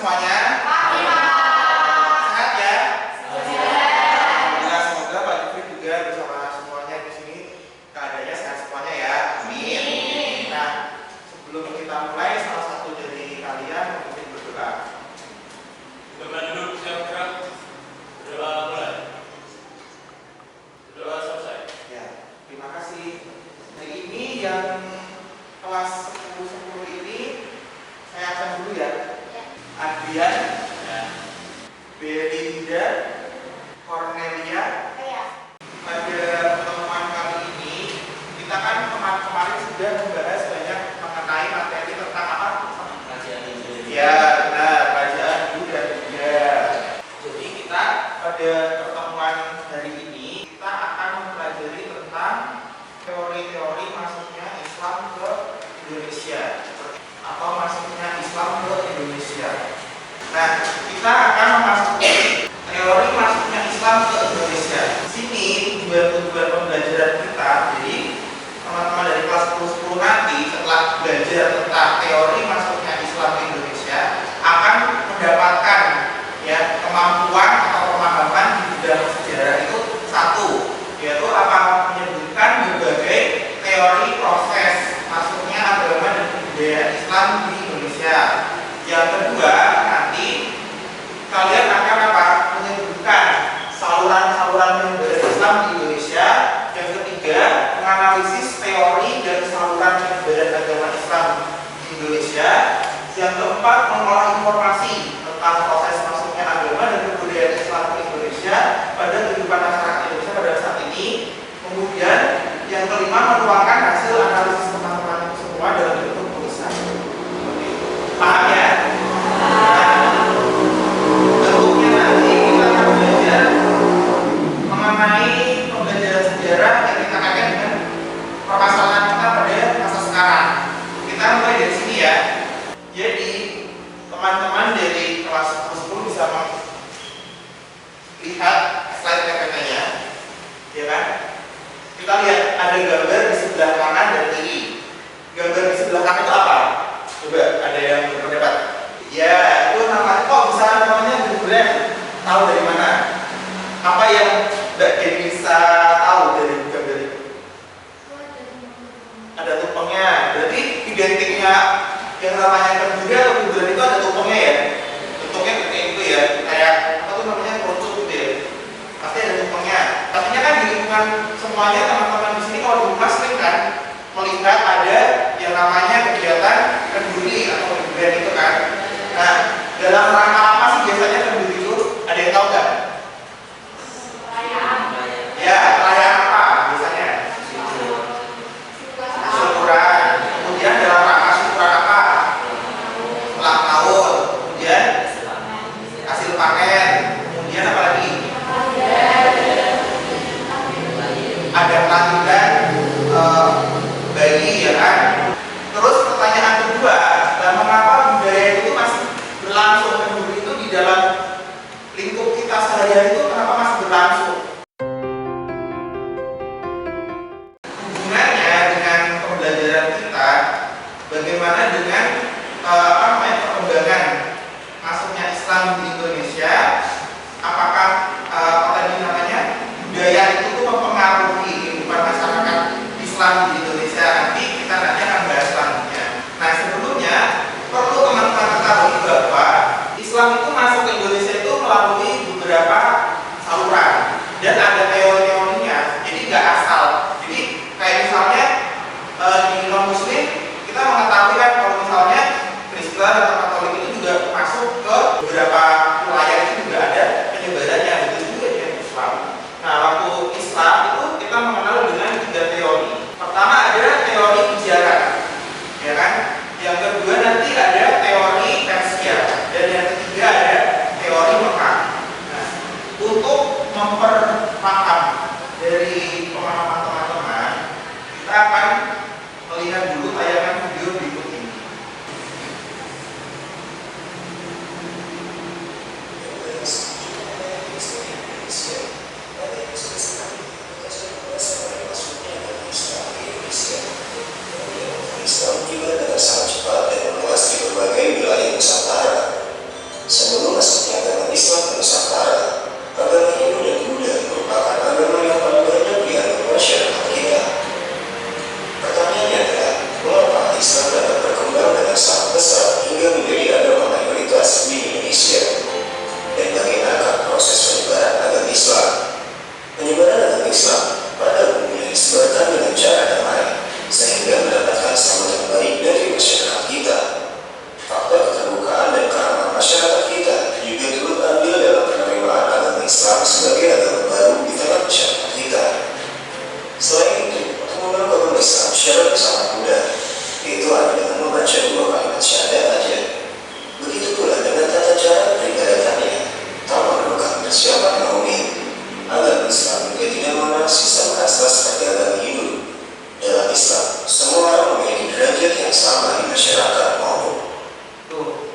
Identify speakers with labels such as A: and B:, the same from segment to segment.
A: semuanya? Sehat ya? Nah, semoga Pak Jufri juga bersama semuanya di sini keadaannya sehat semuanya ya. Amin. Nah, sebelum kita mulai, salah satu dari kalian mungkin berdoa.
B: Coba duduk, siap gerak. Berdoa mulai. Berdoa selesai.
A: Ya, terima kasih. Hari ini yang kelas 10 ini saya akan dulu ya. Adrian, Belinda, Cornelia. Pada pertemuan kali ini kita kan kemarin sudah membahas banyak mengenai materi tentang apa?
B: Kerajaan Indonesia.
A: Ya, benar, kerajaan dulu dan India. Jadi kita pada pertemuan hari ini kita akan mempelajari tentang teori-teori masuknya Islam ke Indonesia atau masuknya Islam ke Indonesia. Nah, kita akan memasuki teori masuknya Islam ke Indonesia. Di sini tujuan pembelajaran kita. Jadi teman-teman dari kelas 10 nanti setelah belajar tentang teori masuknya Islam ke Indonesia akan mendapatkan ya kemampuan atau pemahaman di bidang sejarah itu satu, yaitu apa? Menyebutkan berbagai teori proses masuknya agama dan kebudayaan Islam di Indonesia. Yang kedua, nanti kalian akan apa? Menyebutkan saluran-saluran penyebaran Islam di Indonesia. Yang ketiga, menganalisis teori dan saluran penyebaran agama Islam di Indonesia. Yang keempat, mengolah informasi tentang proses masuknya agama dan kebudayaan Islam ke Indonesia pada kehidupan masyarakat Indonesia pada saat ini. Kemudian yang kelima, menuangkan hasil analisis teman-teman itu semua dalam bentuk tulisan. Paham ya? Bentuknya nanti kita akan belajar mengenai pembelajaran sejarah yang kita kaitkan dengan permasalahan kita pada masa sekarang. Kita mulai dari sini ya. Jadi teman-teman dari kelas 10 bisa lihat slide PPT-nya, ya kan? Kita lihat ada gambar di sebelah kanan dan kiri. Gambar di sebelah kanan itu apa? Coba ada yang berpendapat? Ya, itu namanya kok bisa namanya Google. Tahu dari mana? Apa yang Mbak Dewi bisa tahu dari gambar itu? Ada tumpengnya. Berarti identiknya yang namanya kenduri atau kuburan itu ada tumpengnya ya? Tumpengnya seperti itu ya, kayak apa tuh namanya kerucut gitu ya? Pasti ada tumpengnya. Artinya kan di lingkungan semuanya teman-teman di sini kalau di rumah sering kan melihat ada yang namanya kegiatan kenduri atau kuburan itu kan. Nah, dalam rangka apa sih biasanya kenduri itu? Ada yang tahu nggak? Ya, perayaan apa biasanya? Syukuran. Kemudian dalam rangka syukuran apa? Ulang tahun. Kemudian hasil panen. Kemudian apa lagi? Ada kelahiran bayi ya kan. Terus pertanyaan kedua, mengapa budaya itu masih berlangsung? Kenduri itu di dalam lingkup kita sehari-hari itu kenapa masih berlangsung? Hubungannya dengan pembelajaran kita, bagaimana dengan perkembangan masuknya Islam di Indonesia? Apakah apa tadi namanya budaya itu mempengaruhi kehidupan masyarakat Islam di Indonesia? Nanti kita akan bahas selanjutnya. Nah, sebelumnya perlu teman-teman ketahui bahwa Islam itu masuk ke Indonesia itu melalui beberapa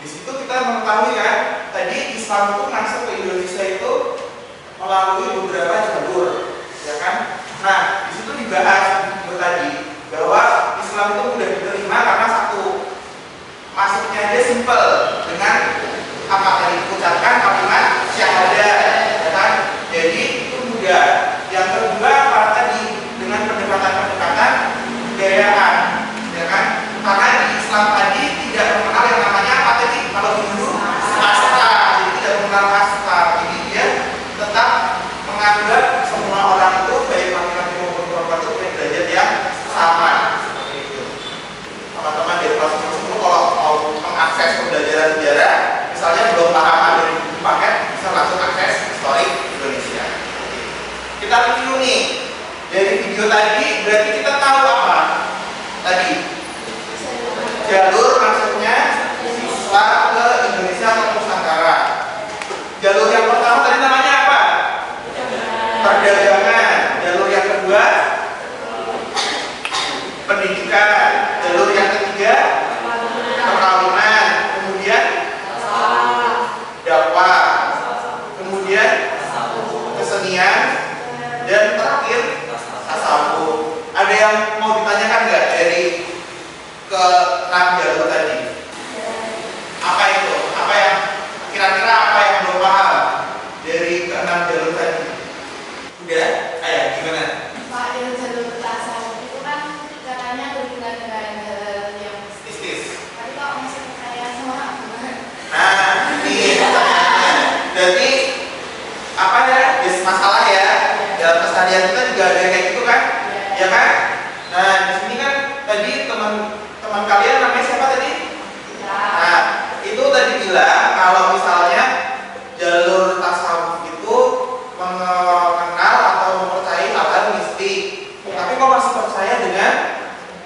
A: Di situ kita mengetahui kan, tadi Islam itu masuk ke Indonesia itu melalui beberapa jalur, ya kan? Nah, di situ dibahas tadi bahwa Islam itu mudah diterima karena satu, masuknya aja simple dengan apa tadi ucapkan kalimat syahadat, ya kan? Jadi itu mudah. Yang kedua apa tadi dengan pendekatan-pendekatan kebudayaan, ya kan? Karena di Islam tadi tidak mengenal yang namanya apa tadi kalau dulu kasta, jadi tidak mengenal kasta, jadi dia tetap menganggap semua orang itu baik laki-laki maupun perempuan itu punya derajat yang sama. Teman-teman dari kelas 10 kalau mau mengakses pembelajaran sejarah, misalnya belum paham ada di paket, bisa langsung akses historik Indonesia. Kita review nih dari video tadi, berarti kita tahu apa tadi jalur masuknya siswa ke Indonesia atau Nusantara. Jalur yang pertama tadi namanya apa? Perdagangan. Jalur yang kedua pendidikan. Jalur yang ketiga perkawinan. Kemudian dakwah. Kemudian kesenian. Dan terakhir tasawuf. Ada yang mau ditanyakan nggak dari ke 6 jalur tadi? Apa itu? Apa yang kira-kira apa yang belum paham dari ke 6 jalur tadi? Udah? Ayo gimana?
C: Pak, yang jalur tasawuf itu kan katanya berhubungan dengan hal yang
A: Mistis.
C: tapi kok masih percaya sama agama?
A: Nah, ini pertanyaannya. Berarti apa ya? Masalah ya. Dalam keseharian kita juga ada kayak gitu kan? Ya kan? Nah, di sini kan tadi teman kalian namanya siapa tadi? Nah, itu tadi bilang kalau misalnya jalur tasawuf itu mengenal atau mempercayai hal-hal mistik, tapi kok masih percaya dengan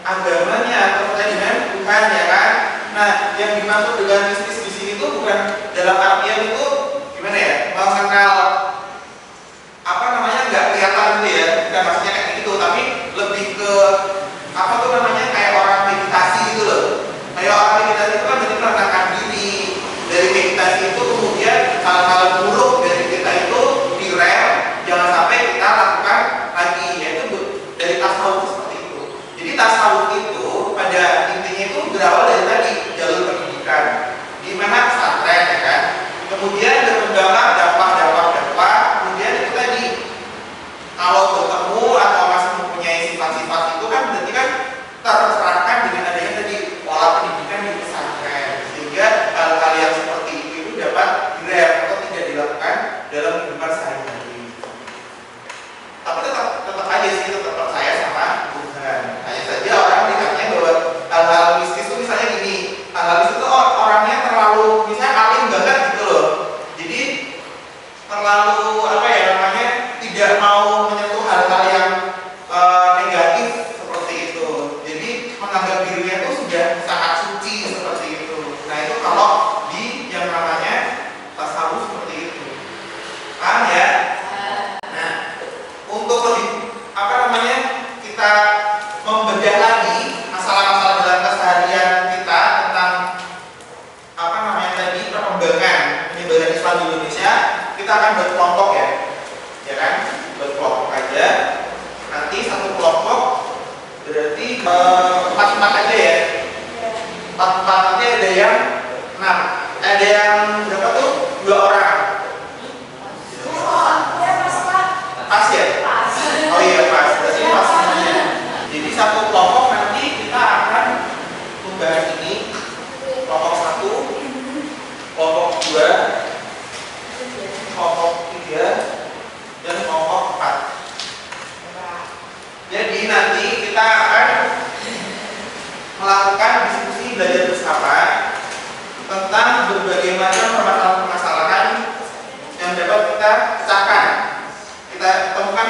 A: agamanya atau percaya dengan Tuhan, ya kan? Nah, yang dimaksud dengan mistis di sini tuh bukan dalam artian itu gimana ya? Mengenal apa namanya nggak kelihatan gitu ya? Bukan maksudnya kayak gitu, tapi lebih ke apa tuh namanya kayak orang meditasi gitu loh. Kayak orang meditasi itu kan jadi menenangkan diri. Dari meditasi itu kemudian hal-hal buruk dari kita itu direm, jangan sampai kita lakukan lagi. Yaitu dari tasawuf seperti itu. Jadi tasawuf itu pada intinya itu berawal dari tadi jalur pendidikan, di mana pesantren, ya kan. Kemudian berkembanglah dakwah. Kemudian itu tadi kalau bertemu atau masih mempunyai sifat-sifat itu kan berarti kan tercerahkan dengan adanya tadi pola pendidikan di pesantren, sehingga hal-hal yang seperti itu dapat direm atau tidak dilakukan dalam kehidupan sehari-hari. Tapi tetap aja sih tetap percaya sama Tuhan. Hanya saja orang melihatnya bahwa hal-hal mistis itu misalnya gini, hal-hal mistis itu orangnya terlalu misalnya alim banget gitu loh. Jadi terlalu apa ya namanya tidak mau menyentuh hal-hal yang negatif seperti itu. Jadi menganggap dirinya itu sudah sangat suci seperti itu. Nah itu kalau di yang namanya tasawuf seperti itu. Paham ya? Nah untuk lebih apa namanya kita membedah lagi masalah-masalah dalam keseharian kita tentang apa namanya tadi perkembangan penyebaran Islam di Indonesia, kita akan buat kelompok ya kan? Buat kelompok aja. Nanti satu kelompok berarti 4 aja ya. 4 nanti ada yang 6. Ada yang berapa tuh? 2 orang. Pas ya? Oh iya pas. Berarti pas semuanya. Jadi satu kelompok nanti kita akan membahas ini. Kelompok 1, kelompok 2, kelompok 3, dan kelompok 4. Jadi nanti kita akan melakukan diskusi belajar bersama tentang berbagai macam permasalahan yang dapat kita pecahkan. Kita temukan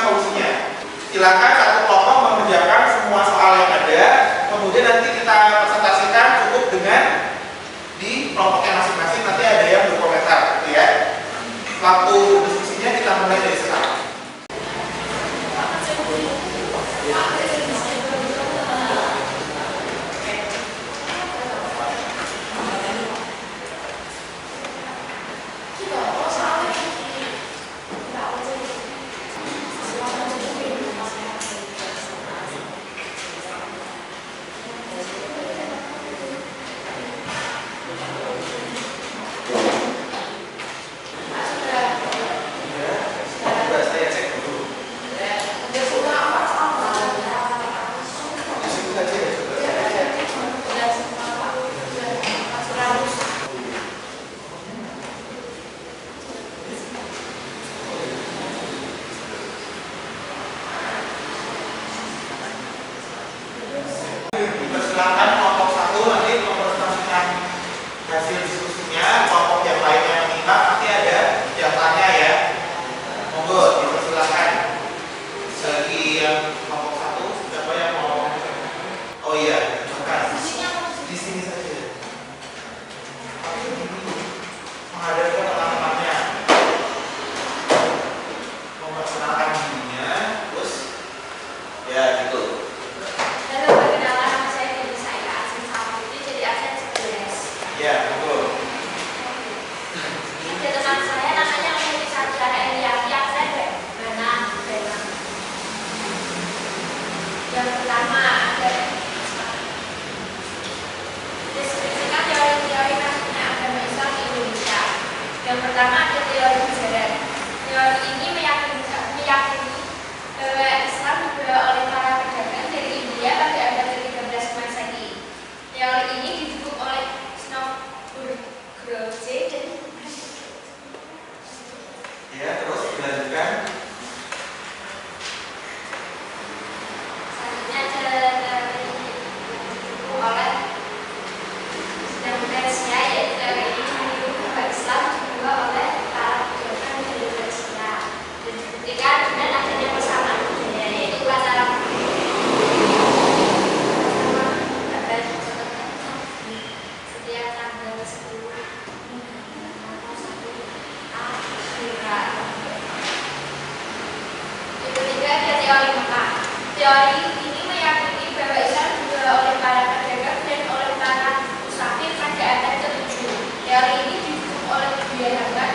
C: Teori ini meyakini bahwa Islam dibawa oleh para pedagang dan oleh para musafir pada abad ke-7. Teori ini didukung oleh budaya harga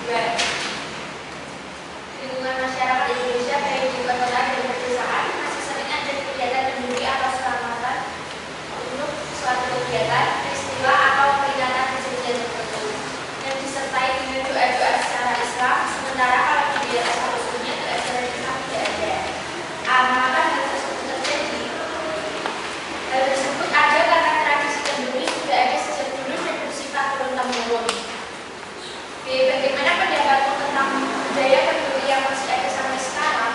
C: dan lingkungan masyarakat Indonesia baik di kota dan pedesaan masih sering ada kegiatan penduri atau selamatan untuk suatu kegiatan, peristiwa atau peringatan kejadian tertentu yang disertai dengan doa-doa secara Islam. Sementara kalau budaya asal usulnya ke ajaran Islam tidak ada. Maka hal tersebut terjadi. Hal tersebut ada karena tradisi kenduri sudah ada sejak dulu dan bersifat turun-temurun. Bagaimana pendapatmu tentang budaya kenduri yang masih ada sampai sekarang?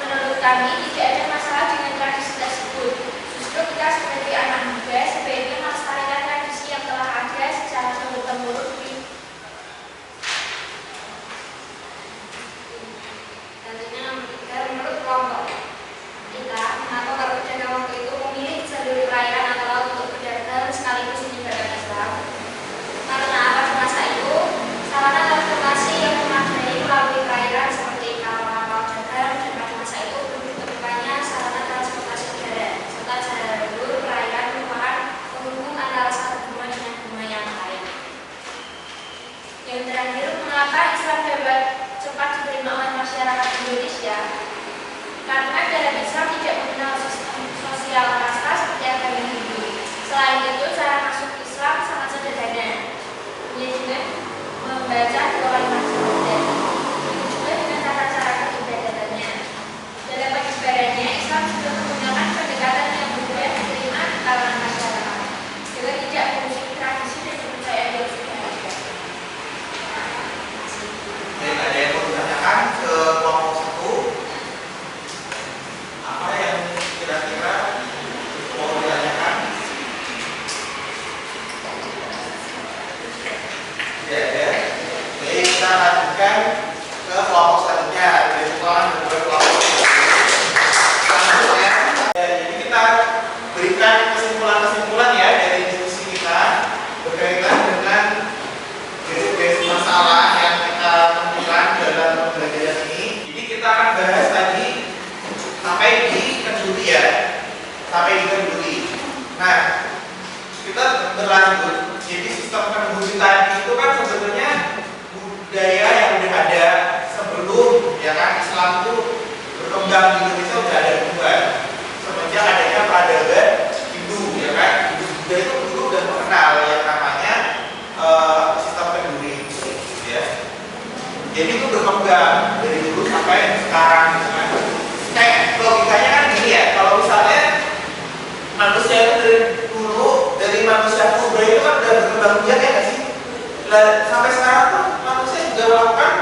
C: Menurut kami tidak ada masalah dengan tradisi tersebut. Justru kita sebagai anak muda sebaiknya melestarikan tradisi yang telah ada secara turun-temurun tentunya. Nomor 3, menurut kelompok kita, mengapa para pedagang waktu itu memilih jalur perairan atau laut untuk berdagang sekaligus menyebarkan Islam? Karena apa? Masa itu sarana transportasi yang memadai melalui perairan seperti kapal-kapal dagang, dan pada masa itu belum ditemukannya sarana transportasi udara serta jalur perairan merupakan penghubung antara satu benua dengan benua yang lain. Yang terakhir, mengapa Islam dapat cepat diterima oleh masyarakat Indonesia? Karena dalam Islam tidak mengenal sistem sosial kasta seperti agama Hindu. Selain itu, cara masuk Islam sangat sederhana, yaitu membaca dua kalimat syahadat. Begitu juga dengan tata cara peribadatannya. Dalam penyebarannya, Islam juga menggunakan pendekatan yang mudah diterima di kalangan masyarakat, juga tidak mengusik tradisi dan kepercayaan yang sudah ada.
A: Baik, ada yang mau ditanyakan ke kelompok 1? Apa yang kira-kira mau ditanyakan? Tidak ada. Jadi kita lanjutkan ke kelompok selanjutnya. Jadi kelompok selanjutnya. Jadi kita berikan kesimpulan-kesimpulan ya dari diskusi kita berkaitan dengan basic masalah yang kita temukan dalam pembelajaran ini. Jadi kita akan bahas tadi sampai di kenduri ya, sampai di kenduri. Nah, kita berlanjut. Jadi sistem kenduri tadi itu kan sebenarnya budaya yang udah ada sebelum ya kan Islam itu berkembang di Indonesia udah ada duluan. Semenjak adanya peradaban Hindu ya kan, Hindu itu dulu udah mengenal yang namanya sistem kenduri ya. Jadi itu berkembang dari dulu sampai sekarang gitu kan. Kayak logikanya kan gini ya, kalau misalnya manusia itu dari dulu, dari manusia purba itu kan udah berkembang biak ya nggak sih? Sampai sekarang tuh manusia juga melakukan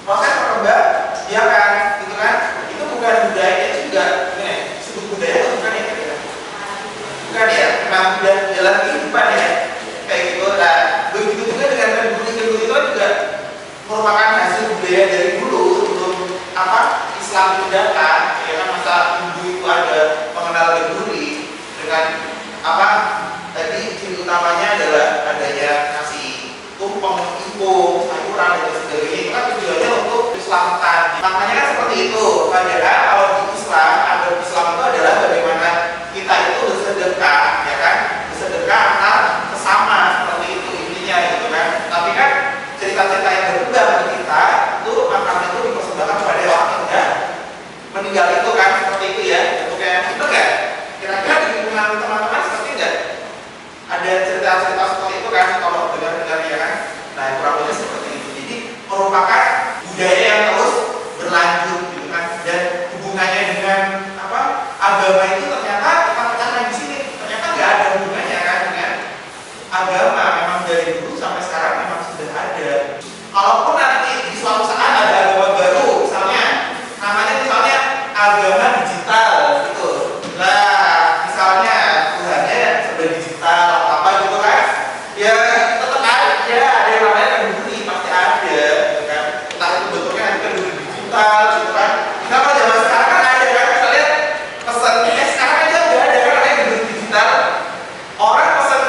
A: proses perkembang biakan gitu kan. Itu bukan budaya, itu juga gini, disebut budaya itu bukan ya? Bukan ya, memang udah jalan kehidupan ya kayak gitu. Nah, begitu juga dengan kenduri itu juga merupakan hasil budaya dari dulu sebelum Islam itu datang. Ya kan, masa Hindu itu ada pengenal kenduri dengan tadi ciri utamanya adalah adanya nasi tumpeng, impung, sayuran dan sebagainya. Itu kan tujuannya untuk keselamatan. Makanya kan seperti itu. Padahal kalau di Islam, agama Islam itu adalah bagaimana kita itu bersedekah, ya kan? Bersedekah antar sesama seperti itu intinya gitu kan. Tapi kan cerita-cerita yang berkembang di kita itu makanan itu dipersembahkan kepada orang yang sudah meninggal itu kan, seperti itu ya. Oke, itu enggak? Kira-kira di lingkungan teman-teman seperti enggak? Ada cerita-cerita seperti itu kan kalau dengar-dengar ya kan? Nah, kurang lebih seperti itu. Jadi merupakan budaya yang terus berlanjut gitu kan, dan hubungannya dengan agama itu ternyata kita katakan di sini ternyata nggak ada hubungannya kan dengan agama. Memang dari dulu sampai sekarang memang sudah ada. Kalaupun nanti di suatu saat ada agama baru, misalnya namanya agama digital gitu. Nah, misalnya Tuhannya sudah digital atau apa gitu kan? Ya tetap aja ada yang namanya kenduri, pasti ada gitu kan. Entah itu bentuknya nanti kenduri digital gitu kan. Nah, kalau zaman sekarang kan ada kan, misalnya pesan sekarang aja udah ada kan namanya kenduri digital. Orang pesan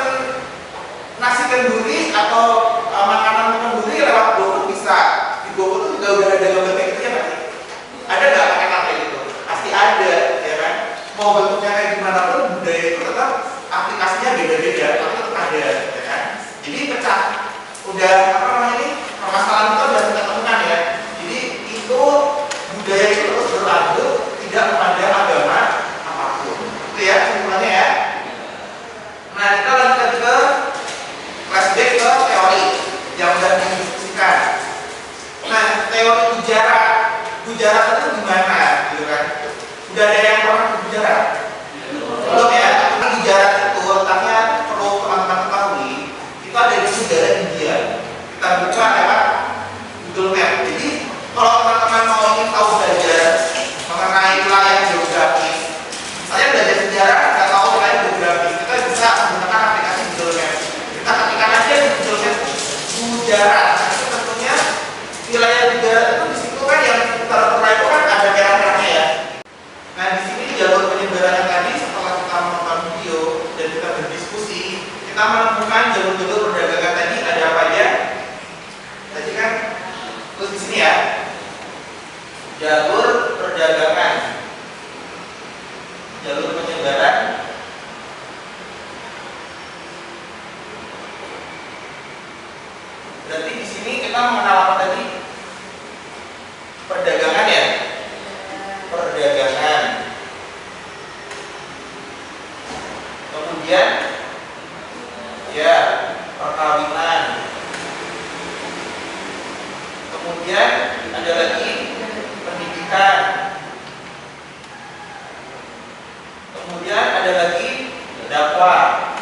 A: nasi kenduri atau makanan kenduri lewat GoFood bisa kita menemukan jalur-jalur perdagangan tadi ada apa aja? Tadi kan terus di sini ya. Jalur perdagangan, jalur penyebaran, berarti di sini kita mengenal apa tadi? Perdagangan ya, perdagangan. Kemudian ya perkawinan. Kemudian ada lagi pendidikan. Kemudian ada lagi dakwah.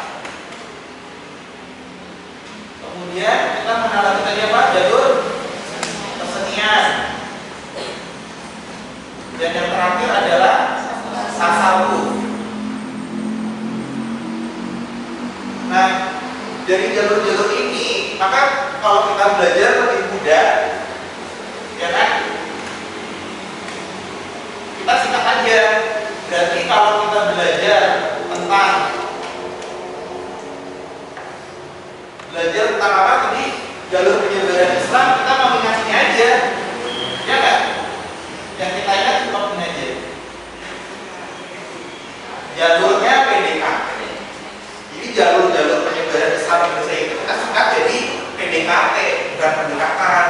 A: Kemudian kita mengenal lagi tadi apa? Jalur kesenian. Dan yang terakhir adalah tasawuf. Nah, dari jalur-jalur ini, maka kalau kita belajar lebih mudah, ya kan? Kita singkat aja. Berarti kalau kita belajar tentang apa tadi? Jalur penyebaran Islam, kita mau ingatnya aja, ya kan? Yang kita ingat cuma ini aja. Jalurnya PDKT. Jadi jalur-jalur penyebaran Islam Indonesia itu kita singkat jadi PDKT, bukan pendekatan.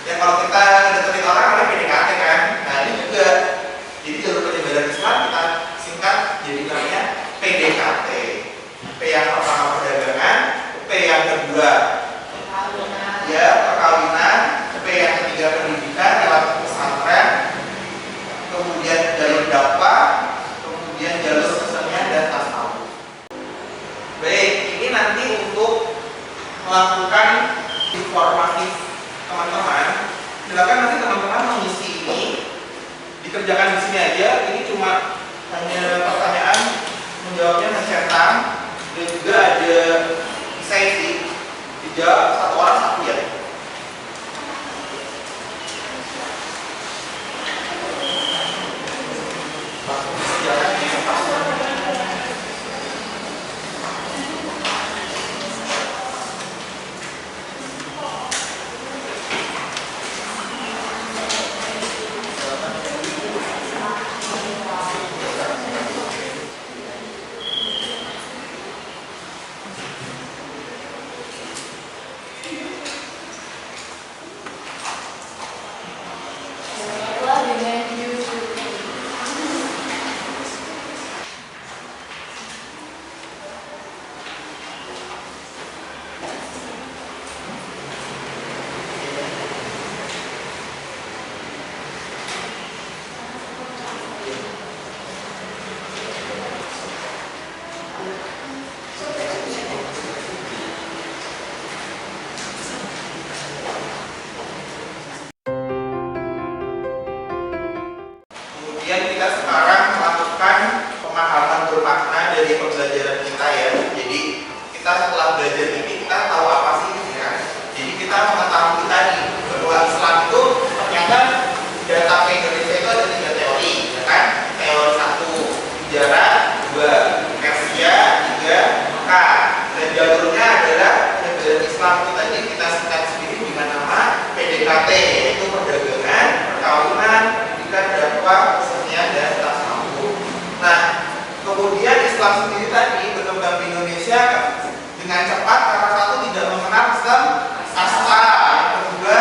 A: Ya kalau kita deketin orang ada PDKT kan. Nah ini juga. Jadi jalur penyebaran Islam kita singkat jadi namanya PDKT. P yang pertama perdagangan, P yang kedua ya perkawinan, P yang ketiga pendidikan lewat pesantren, kemudian jalur dakwah, kemudian jalur kesenian dan tasawuf. Baik, ini nanti untuk melakukan informatif teman-teman. Silakan nanti teman-teman mengisi ini, dikerjakan di sini aja. Ini cuma hanya pertanyaan, menjawabnya mencentang dan juga ada sesi dijawab satu orang satu ya. Langsung silakan disertakan. Kemudian kita sekarang melakukan pemahaman bermakna dari pembelajaran kita ya. Jadi kita setelah belajar ini kita tahu apa sih ya. Jadi kita mengetahui tadi bahwa Islam itu ternyata data Indonesia itu ada 3 teori, ya kan? Teori 1 sejarah, 2 Persia, 3 Mekah. Dan jalurnya adalah penyebaran Islam kita jadi kita singkat sendiri dengan nama PDKT, yaitu perdagangan, perkawinan, pendidikan, dakwah, kesenian dan tasawuf. Nah, kemudian Islam sendiri tadi berkembang di Indonesia dengan cepat karena satu tidak mengenal sistem kasta, yang kedua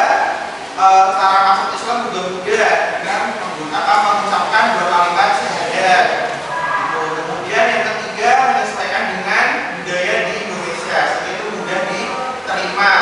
A: cara masuk Islam juga mudah dengan menggunakan mengucapkan 2 kalimat syahadat. Kemudian yang ketiga menyesuaikan dengan budaya di Indonesia, sehingga itu mudah diterima.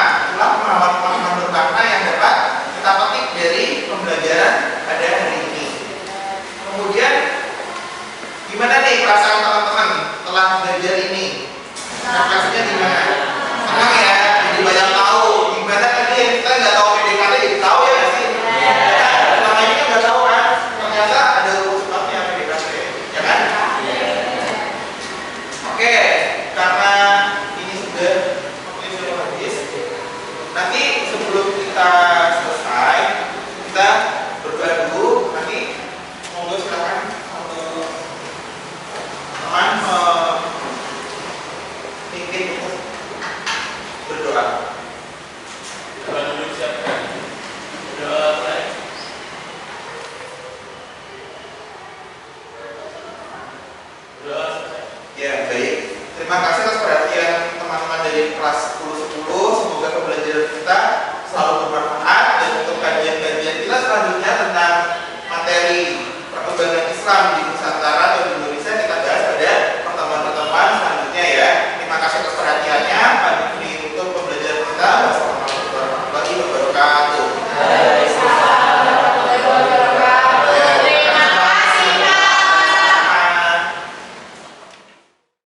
A: berdoa.
B: Coba duduk siapkan. Berdoa mulai. Berdoa selesai.
A: Ya, baik. Terima kasih atas perhatian teman-teman dari kelas